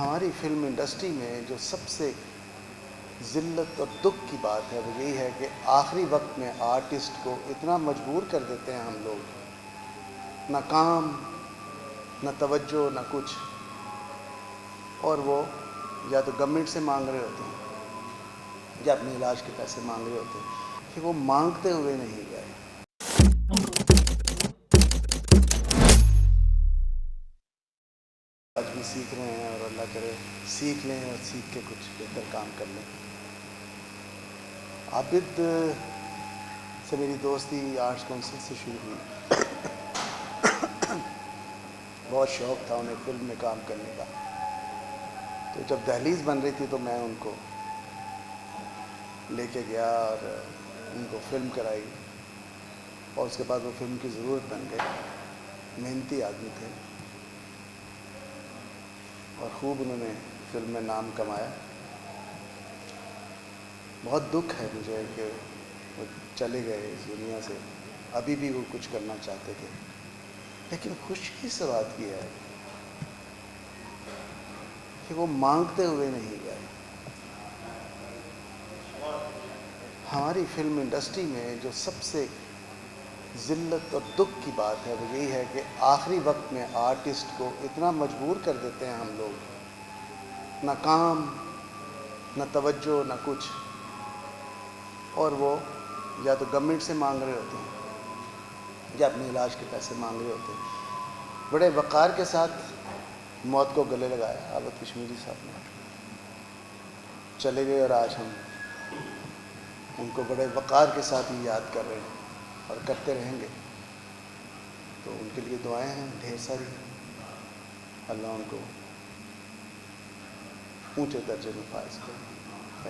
ہماری film industry میں جو سب سے ذلت اور دکھ کی بات ہے وہ یہی ہے کہ آخری وقت میں آرٹسٹ کو اتنا مجبور کر دیتے ہیں ہم لوگ، نہ کام نہ توجہ نہ کچھ، اور وہ یا تو گورنمنٹ سے مانگ رہے ہوتے ہیں یا اپنے علاج کے پیسے مانگ رہے ہوتے ہیں کہ وہ مانگتے ہوئے نہیں گئے۔ آج بھی سیکھ رہے ہیں اور اللہ کرے سیکھ لیں اور سیکھ کے کچھ بہتر کام کر لیں۔ عابد سے میری دوستی آرٹس کونسل سے شروع ہوئی۔ بہت شوق تھا انہیں فلم میں کام کرنے کا، تو جب دہلیز بن رہی تھی تو میں ان کو لے کے گیا اور ان کو فلم کرائی، اور اس کے بعد وہ فلم کی ضرورت بن گئی۔ محنتی آدمی تھے اور خوب انہوں نے فلم میں نام کمایا۔ بہت دکھ ہے مجھے کہ وہ چلے گئے اس دنیا سے۔ ابھی بھی وہ کچھ کرنا چاہتے تھے، لیکن خوشی اس بات کی ہے کہ وہ مانگتے ہوئے نہیں گئے۔ ہماری فلم انڈسٹری میں جو سب سے ذلت اور دکھ کی بات ہے وہ یہی ہے کہ آخری وقت میں آرٹسٹ کو اتنا مجبور کر دیتے ہیں ہم لوگ، نہ کام نہ توجہ نہ کچھ، اور وہ یا تو گورنمنٹ سے مانگ رہے ہوتے ہیں یا اپنے علاج کے پیسے مانگ رہے ہوتے ہیں۔ بڑے وقار کے ساتھ موت کو گلے لگایا عابد کشمیری صاحب نے، چلے گئے، اور آج ہم ان کو بڑے وقار کے ساتھ ہی یاد کر رہے ہیں اور کرتے رہیں گے۔ تو ان کے لیے دعائیں ہیں ڈھیر ساری، اللہ ان کو اونچے درجے میں فائز کرے۔